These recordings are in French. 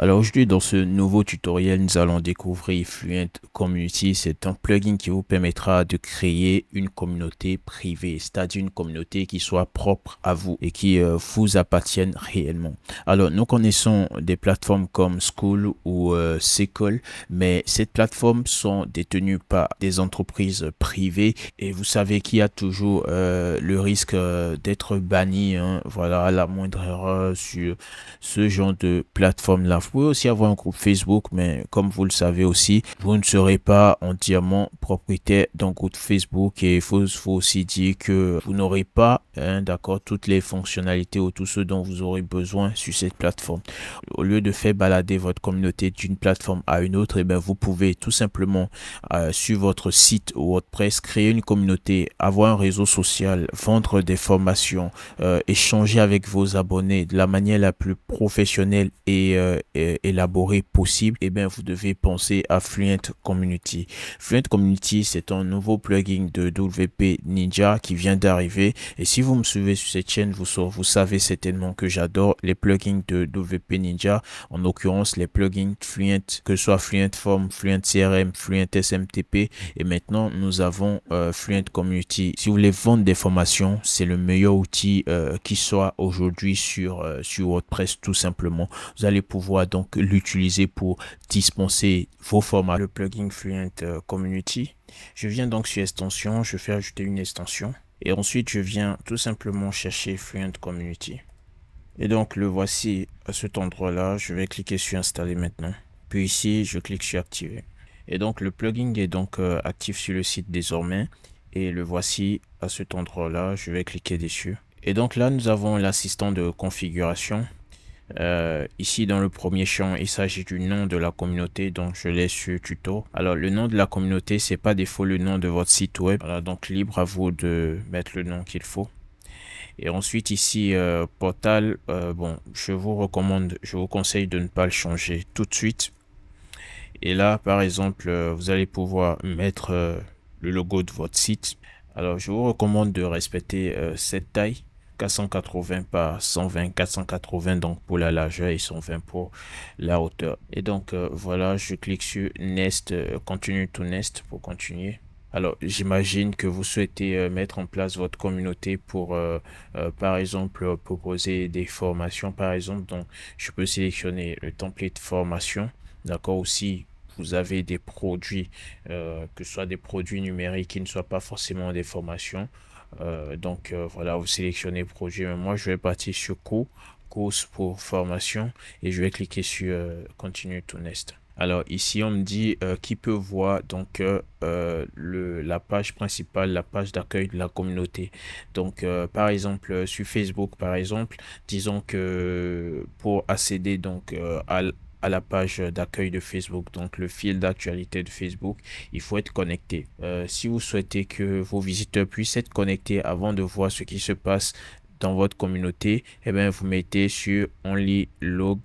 Alors aujourd'hui, dans ce nouveau tutoriel, nous allons découvrir Fluent Community. C'est un plugin qui vous permettra de créer une communauté privée, c'est-à-dire une communauté qui soit propre à vous et qui vous appartienne réellement. Alors, nous connaissons des plateformes comme School ou Sequel, mais ces plateformes sont détenues par des entreprises privées et vous savez qu'il y a toujours le risque d'être banni, hein, voilà, à la moindre erreur sur ce genre de plateforme-là. Vous pouvez aussi avoir un groupe Facebook, mais comme vous le savez aussi, vous ne serez pas entièrement propriétaire d'un groupe Facebook et il faut aussi dire que vous n'aurez pas, hein, d'accord, toutes les fonctionnalités ou tout ce dont vous aurez besoin sur cette plateforme. Au lieu de faire balader votre communauté d'une plateforme à une autre, et bien, vous pouvez tout simplement sur votre site WordPress créer une communauté, avoir un réseau social, vendre des formations, échanger avec vos abonnés de la manière la plus professionnelle et élaborée possible. Et bien, vous devez penser à Fluent Community. Fluent Community, c'est un nouveau plugin de WP Ninja qui vient d'arriver. Et si vous me suivez sur cette chaîne, vous savez certainement que j'adore les plugins de WP Ninja, en l'occurrence les plugins Fluent, que ce soit Fluent Form, Fluent CRM, Fluent SMTP. Et maintenant, nous avons Fluent Community. Si vous voulez vendre des formations, c'est le meilleur outil qui soit aujourd'hui sur WordPress, tout simplement. Vous allez pouvoir donc l'utiliser pour dispenser vos formats. Le plugin Fluent Community. Je viens donc sur extension, je fais ajouter une extension. Et ensuite, je viens tout simplement chercher Fluent Community. Et donc, le voici à cet endroit-là. Je vais cliquer sur installer maintenant. Puis ici, je clique sur activer. Et donc, le plugin est donc actif sur le site désormais. Et le voici à cet endroit-là. Je vais cliquer dessus. Et donc là, nous avons l'assistant de configuration. Ici, dans le premier champ, il s'agit du nom de la communauté. Donc, je laisse sur tuto. Alors, le nom de la communauté, c'est pas défaut le nom de votre site web. Voilà, donc, libre à vous de mettre le nom qu'il faut. Et ensuite ici, portal, bon, je vous conseille de ne pas le changer tout de suite. Et là, par exemple, vous allez pouvoir mettre le logo de votre site. Alors, je vous recommande de respecter cette taille. 480 par 120, 480 donc pour la largeur et 120 pour la hauteur. Et donc, voilà, je clique sur Next, Continue to Next pour continuer. Alors, j'imagine que vous souhaitez mettre en place votre communauté pour, par exemple, proposer des formations, par exemple. Donc, je peux sélectionner le template formation. D'accord, aussi, vous avez des produits, que ce soit des produits numériques qui ne soient pas forcément des formations. Voilà, vous sélectionnez produit. Mais moi, je vais partir sur course pour formation et je vais cliquer sur Continue to Next. Alors ici on me dit qui peut voir donc la page principale, la page d'accueil de la communauté. Donc par exemple sur Facebook par exemple, disons que pour accéder donc à la page d'accueil de Facebook, donc le fil d'actualité de Facebook, il faut être connecté. Si vous souhaitez que vos visiteurs puissent être connectés avant de voir ce qui se passe dans votre communauté, eh bien vous mettez sur Only Log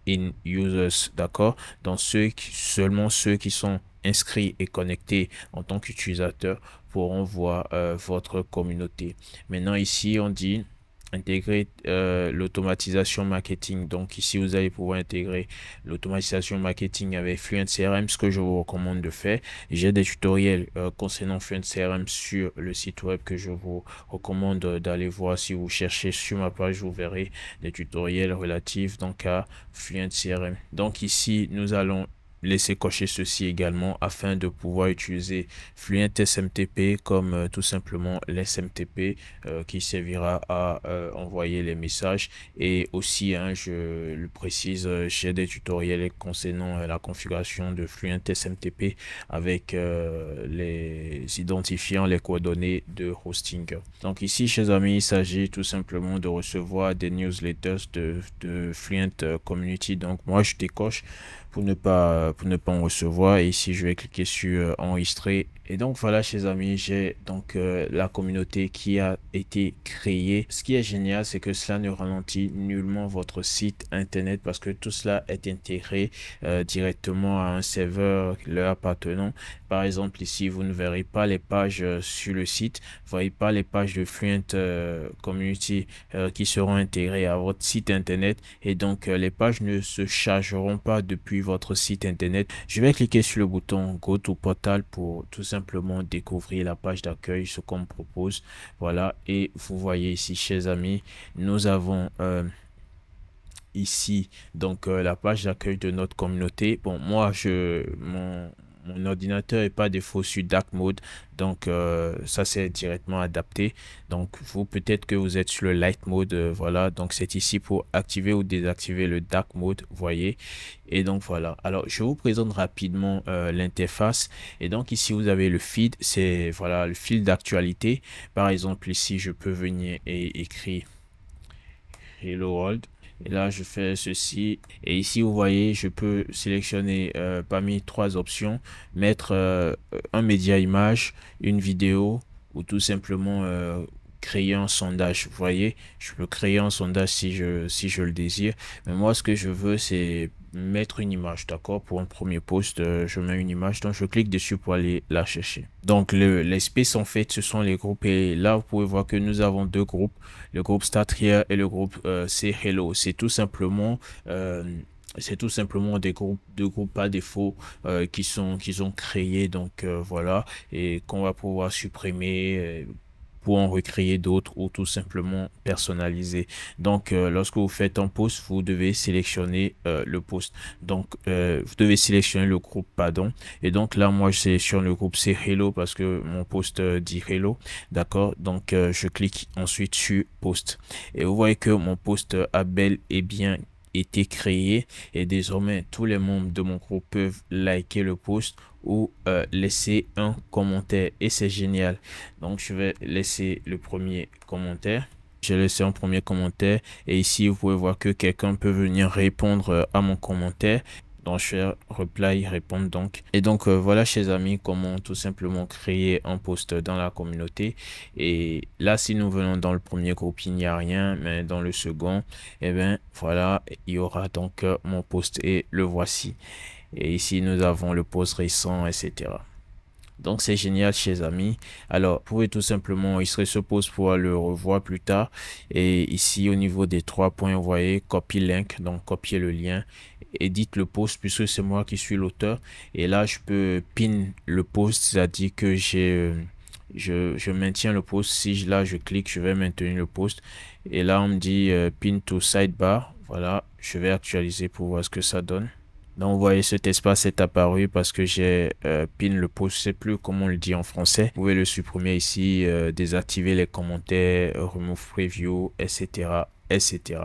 in Users, d'accord? Donc seulement ceux qui sont inscrits et connectés en tant qu'utilisateurs pourront voir votre communauté. Maintenant ici on dit intégrer l'automatisation marketing. Donc ici vous allez pouvoir intégrer l'automatisation marketing avec Fluent CRM, ce que je vous recommande de faire. J'ai des tutoriels concernant Fluent CRM sur le site web que je vous recommande d'aller voir. Si vous cherchez sur ma page, vous verrez des tutoriels relatifs donc à Fluent CRM. Donc ici nous allons laisser cocher ceci également afin de pouvoir utiliser Fluent SMTP comme tout simplement l'SMTP qui servira à envoyer les messages. Et aussi, hein, je le précise, j'ai des tutoriels concernant la configuration de Fluent SMTP avec les identifiants, les coordonnées de hosting. Donc ici, chers amis, il s'agit tout simplement de recevoir des newsletters de Fluent Community. Donc moi, je décoche pour ne pas en recevoir. Et ici, je vais cliquer sur enregistrer Et donc voilà, chers amis, j'ai donc la communauté qui a été créée. Ce qui est génial, c'est que cela ne ralentit nullement votre site internet parce que tout cela est intégré directement à un serveur leur appartenant. Par exemple, ici, vous ne verrez pas les pages sur le site, vous ne voyez pas les pages de Fluent Community qui seront intégrées à votre site internet et donc les pages ne se chargeront pas depuis votre site internet. Je vais cliquer sur le bouton Go to Portal pour tout simplement découvrir la page d'accueil, ce qu'on me propose. Voilà, et vous voyez ici, chers amis, nous avons ici donc la page d'accueil de notre communauté. Bon, moi mon ordinateur est pas défaut sur dark mode, donc ça c'est directement adapté. Donc vous, peut-être que vous êtes sur le light mode, voilà, donc c'est ici pour activer ou désactiver le dark mode, vous voyez. Et donc voilà, alors je vous présente rapidement l'interface. Et donc ici vous avez le feed, c'est voilà le fil d'actualité. Par exemple ici je peux venir et écrire Hello World. Et là, je fais ceci. Et ici, vous voyez, je peux sélectionner parmi trois options, mettre un média image, une vidéo ou tout simplement créer un sondage. Vous voyez, je peux créer un sondage si je le désire. Mais moi, ce que je veux, c'est mettre une image, d'accord? Pour un premier post, je mets une image, donc je clique dessus pour aller la chercher. Donc l'espace en fait, ce sont les groupes et là vous pouvez voir que nous avons deux groupes, le groupe Start Here et le groupe c'est Hello. C'est tout simplement des groupes, deux groupes par défaut qui sont créés, donc voilà, et qu'on va pouvoir supprimer pour en recréer d'autres ou tout simplement personnaliser. Donc, lorsque vous faites un post, vous devez sélectionner le post. Donc, vous devez sélectionner le groupe, pardon. Et donc là, moi, je sélectionne le groupe c'est Hello parce que mon post dit Hello. D'accord. Donc, je clique ensuite sur Post. Et vous voyez que mon post a bel et bien été créé et désormais tous les membres de mon groupe peuvent liker le post ou laisser un commentaire et c'est génial. Donc je vais laisser le premier commentaire. J'ai laissé un premier commentaire et ici vous pouvez voir que quelqu'un peut venir répondre à mon commentaire. Donc je vais reply, répondre donc. Et donc voilà, chers amis, comment tout simplement créer un post dans la communauté. Et là, si nous venons dans le premier groupe, il n'y a rien, mais dans le second, et bien voilà, il y aura donc mon post et le voici. Et ici, nous avons le post récent, etc. Donc, c'est génial, chers amis. Alors, vous pouvez tout simplement enregistrer ce post pour le revoir plus tard. Et ici, au niveau des 3 points, vous voyez, copy link, donc copier le lien. Édite le post puisque c'est moi qui suis l'auteur. Et là, je peux pin le post, c'est-à-dire que je maintiens le post. Si là, je clique, je vais maintenir le post. Et là, on me dit pin to sidebar. Voilà, je vais actualiser pour voir ce que ça donne. Donc, vous voyez, cet espace est apparu parce que j'ai pin le post. Je sais plus comment on le dit en français. Vous pouvez le supprimer ici, désactiver les commentaires, remove preview, etc., etc.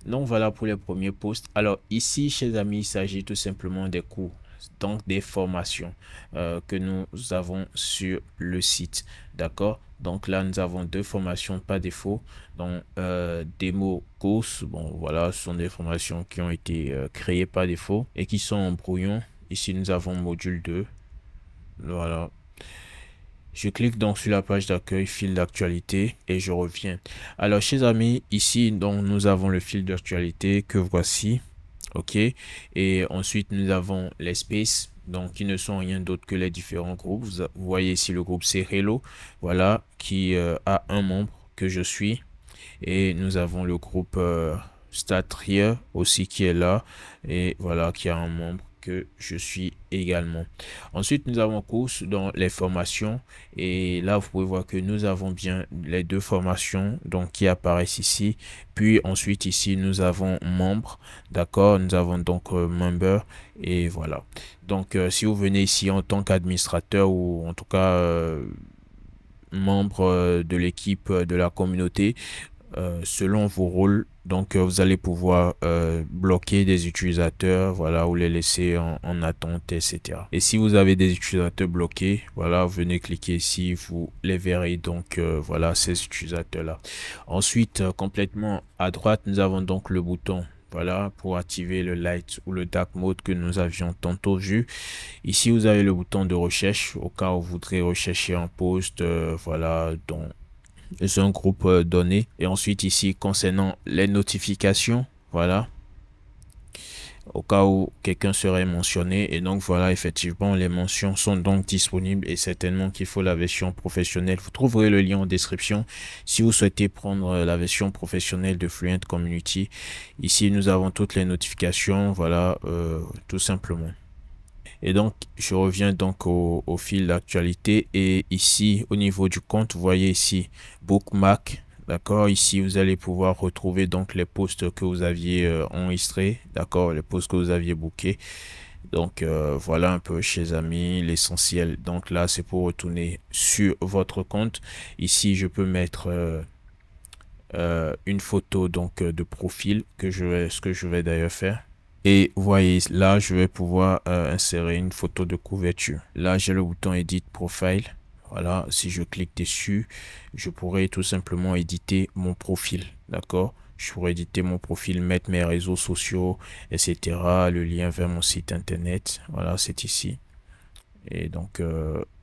Donc, voilà pour les premiers posts. Alors, ici, chers amis, il s'agit tout simplement des cours, donc des formations que nous avons sur le site. D'accord? Donc là, nous avons deux formations par défaut. Donc, démo course, bon, voilà, ce sont des formations qui ont été créées par défaut et qui sont en brouillon. Ici, nous avons module 2. Voilà. Je clique donc sur la page d'accueil, fil d'actualité et je reviens. Alors, chers amis, ici, donc, nous avons le fil d'actualité que voici. OK. Et ensuite, nous avons les spaces. Donc, qui ne sont rien d'autre que les différents groupes. Vous voyez ici le groupe c'est Hello. Voilà, qui a un membre que je suis. Et nous avons le groupe Start Here aussi qui est là. Et voilà, qui a un membre que je suis également. Ensuite, nous avons course dans les formations. Et là, vous pouvez voir que nous avons bien les deux formations donc qui apparaissent ici. Puis ensuite, ici, nous avons membre. D'accord, nous avons donc member. Et voilà. Donc, si vous venez ici en tant qu'administrateur ou en tout cas membre de l'équipe de la communauté, selon vos rôles, donc vous allez pouvoir bloquer des utilisateurs, voilà, ou les laisser en attente, etc. Et si vous avez des utilisateurs bloqués, voilà, venez cliquer ici, vous les verrez donc voilà ces utilisateurs là. Ensuite, complètement à droite, nous avons donc le bouton Voilà, pour activer le light ou le dark mode que nous avions tantôt vu. Ici, vous avez le bouton de recherche au cas où vous voudrez rechercher un post, voilà, dans un groupe donné. Et ensuite, ici, concernant les notifications, voilà, au cas où quelqu'un serait mentionné. Et donc voilà, effectivement, les mentions sont donc disponibles et certainement qu'il faut la version professionnelle. Vous trouverez le lien en description si vous souhaitez prendre la version professionnelle de Fluent Community. Ici, nous avons toutes les notifications, voilà, tout simplement. Et donc, je reviens donc au fil d'actualité. Et ici, au niveau du compte, vous voyez ici, Bookmark. D'accord, ici vous allez pouvoir retrouver donc les posts que vous aviez enregistrés, d'accord, les posts que vous aviez bookés. Donc voilà un peu, chers amis, l'essentiel. Donc là, c'est pour retourner sur votre compte. Ici, je peux mettre une photo donc de profil ce que je vais d'ailleurs faire. Et vous voyez, là, je vais pouvoir insérer une photo de couverture. Là, j'ai le bouton Edit Profile. Voilà, si je clique dessus, je pourrais tout simplement éditer mon profil. D'accord? Je pourrais éditer mon profil, mettre mes réseaux sociaux, etc. Le lien vers mon site internet. Voilà, c'est ici. Et donc,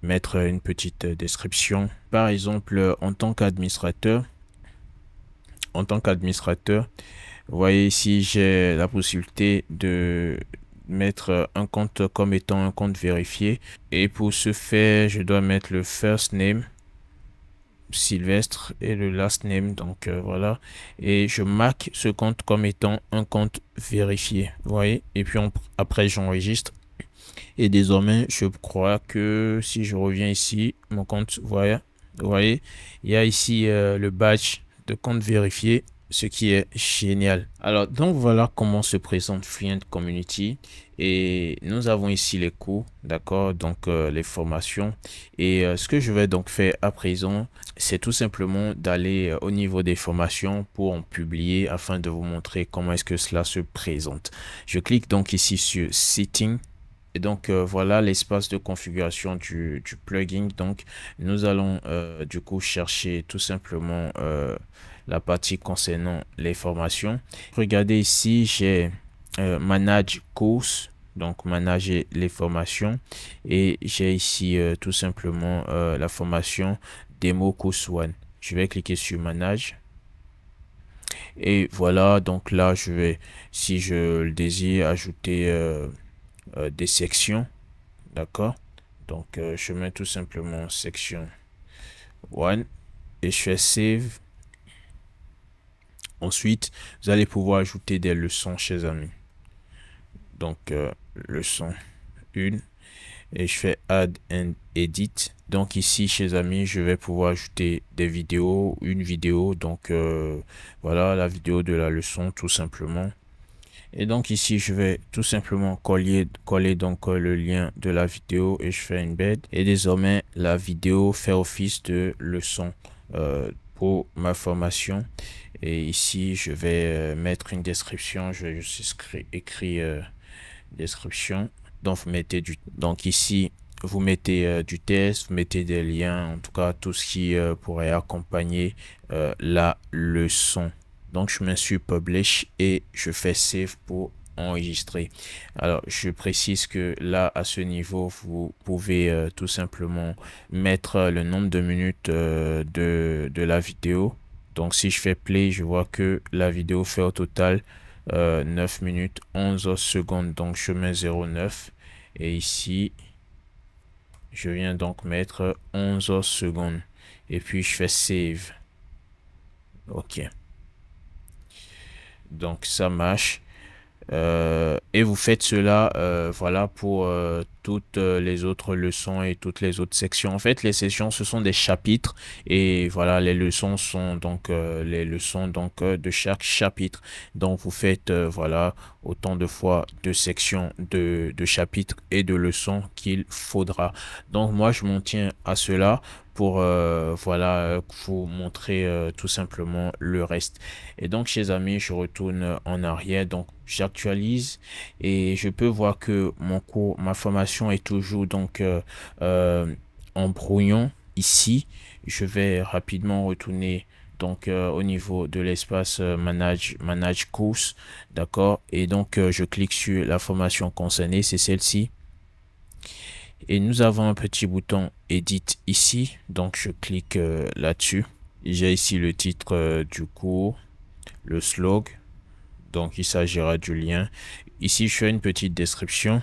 mettre une petite description. Par exemple, en tant qu'administrateur, vous voyez ici, j'ai la possibilité de mettre un compte comme étant un compte vérifié. Et pour ce faire, je dois mettre le first name, Sylvestre, et le last name. Donc voilà. Et je marque ce compte comme étant un compte vérifié. Vous voyez. Et puis après, j'enregistre. Et désormais, je crois que si je reviens ici, mon compte, vous voyez, il y a ici le badge de compte vérifié, ce qui est génial. Alors, donc voilà comment se présente Fluent Community. Et nous avons ici les cours, d'accord, donc les formations. Et ce que je vais donc faire à présent, c'est tout simplement d'aller au niveau des formations pour en publier afin de vous montrer comment est-ce que cela se présente. Je clique donc ici sur Setting. Et donc voilà l'espace de configuration du plugin. Donc nous allons du coup chercher tout simplement la partie concernant les formations. Regardez ici, j'ai Manage Course, donc manager les formations. Et j'ai ici tout simplement la formation Demo Course One. Je vais cliquer sur Manage. Et voilà, donc là je vais, si je le désire, ajouter des sections, d'accord, donc je mets tout simplement section 1 et je fais save. Ensuite vous allez pouvoir ajouter des leçons, chers amis. Donc leçon 1 et je fais add and edit. Donc ici, chers amis, je vais pouvoir ajouter des vidéos, une vidéo. Donc voilà la vidéo de la leçon tout simplement. Et donc ici, je vais tout simplement coller donc le lien de la vidéo et je fais embed. Et désormais, la vidéo fait office de leçon pour ma formation. Et ici, je vais mettre une description. Je vais juste écrire description. Donc, vous mettez donc ici, vous mettez du texte, vous mettez des liens, en tout cas, tout ce qui pourrait accompagner la leçon. Donc, je mets sur Publish et je fais Save pour enregistrer. Alors, je précise que là, à ce niveau, vous pouvez tout simplement mettre le nombre de minutes de la vidéo. Donc, si je fais Play, je vois que la vidéo fait au total 9 minutes 11 secondes. Donc, je mets 0,9 et ici, je viens donc mettre 11 secondes. Et puis, je fais Save. OK. Donc ça marche et vous faites cela voilà pour toutes les autres leçons et toutes les autres sections. En fait, les sections ce sont des chapitres et voilà les leçons sont donc les leçons donc de chaque chapitre. Donc vous faites voilà autant de fois de sections de chapitres et de leçons qu'il faudra. Donc moi je m'en tiens à cela pour voilà vous montrer tout simplement le reste. Et donc chers amis, je retourne en arrière, donc j'actualise et je peux voir que ma formation est toujours donc en brouillon. Ici je vais rapidement retourner donc au niveau de l'espace manage course, d'accord, et donc je clique sur la formation concernée, c'est celle-ci, et nous avons un petit bouton edit ici, donc je clique là-dessus. J'ai ici le titre du cours, le slog, donc il s'agira du lien. Ici je fais une petite description.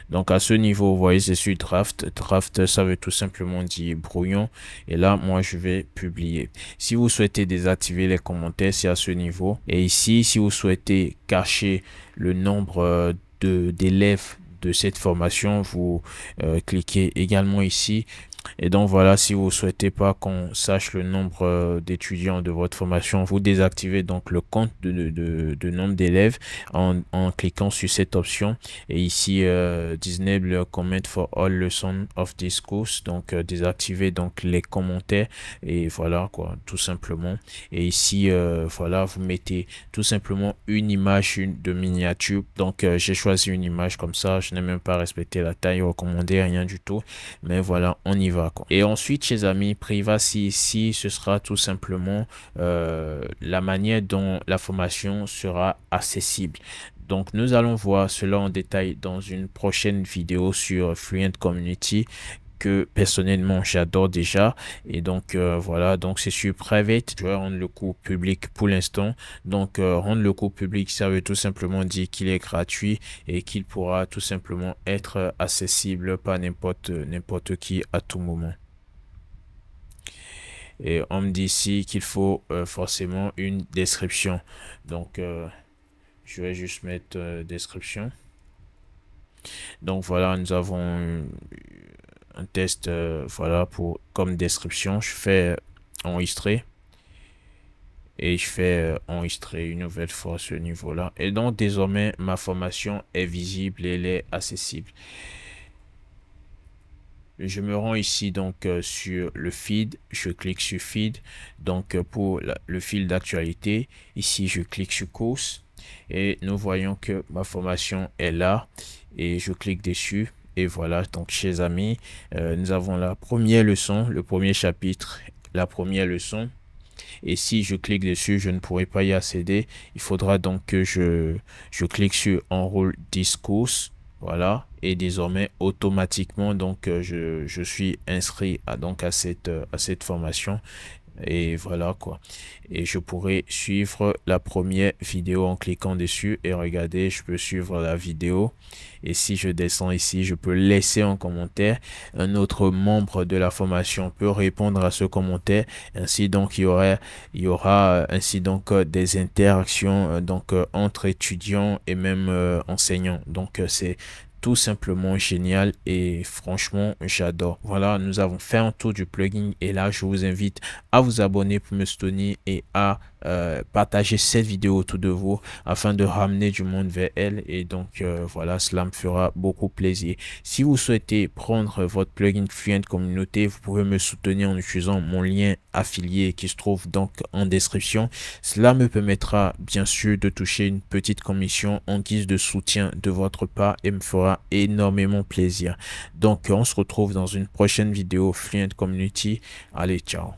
Donc à ce niveau, vous voyez, c'est sur draft. Draft, ça veut tout simplement dire brouillon. Et là, moi, je vais publier. Si vous souhaitez désactiver les commentaires, c'est à ce niveau. Et ici, si vous souhaitez cacher le nombre d'élèves de cette formation, vous cliquez également ici. Et donc voilà, si vous souhaitez pas qu'on sache le nombre d'étudiants de votre formation, vous désactivez donc le compte de nombre d'élèves en cliquant sur cette option. Et ici, disable comment for all lessons of this course, donc désactiver donc les commentaires, et voilà quoi, tout simplement. Et ici, voilà, vous mettez tout simplement une image de miniature. Donc j'ai choisi une image comme ça, je n'ai même pas respecté la taille recommandée, rien du tout, mais voilà, on y va. Et ensuite, chers amis, privacy ici, ce sera tout simplement la manière dont la formation sera accessible. Donc, nous allons voir cela en détail dans une prochaine vidéo sur Fluent Community que personnellement j'adore déjà. Et donc voilà, donc c'est sur private. Je vais rendre le cours public pour l'instant. Donc rendre le cours public, ça veut tout simplement dire qu'il est gratuit et qu'il pourra tout simplement être accessible par n'importe qui à tout moment. Et on me dit ici qu'il faut forcément une description. Donc je vais juste mettre description. Donc voilà, nous avons un test, voilà, pour comme description. Je fais enregistrer et je fais enregistrer une nouvelle fois à ce niveau là, et donc désormais ma formation est visible et elle est accessible. Je me rends ici donc sur le feed, je clique sur feed, donc pour le fil d'actualité, ici je clique sur course et nous voyons que ma formation est là et je clique dessus. Et voilà, donc chers amis, nous avons la première leçon, le premier chapitre, la première leçon. Et si je clique dessus, je ne pourrai pas y accéder. Il faudra donc que je clique sur Enroll this course. Voilà. Et désormais, automatiquement, donc je suis inscrit à cette formation. Et voilà quoi, et je pourrais suivre la première vidéo en cliquant dessus. Et regardez, je peux suivre la vidéo, et si je descends ici, je peux laisser un commentaire. Un autre membre de la formation peut répondre à ce commentaire. Ainsi donc il y aura ainsi donc des interactions donc entre étudiants et même enseignants. Donc c'est tout simplement génial et franchement j'adore. Voilà, nous avons fait un tour du plugin, et là je vous invite à vous abonner pour me soutenir et à partager cette vidéo autour de vous afin de ramener du monde vers elle. Et donc voilà, cela me fera beaucoup plaisir. Si vous souhaitez prendre votre plugin Fluent Communauté, vous pouvez me soutenir en utilisant mon lien affilié qui se trouve donc en description. Cela me permettra bien sûr de toucher une petite commission en guise de soutien de votre part et me fera énormément plaisir. Donc on se retrouve dans une prochaine vidéo Fluent Community. Allez, ciao.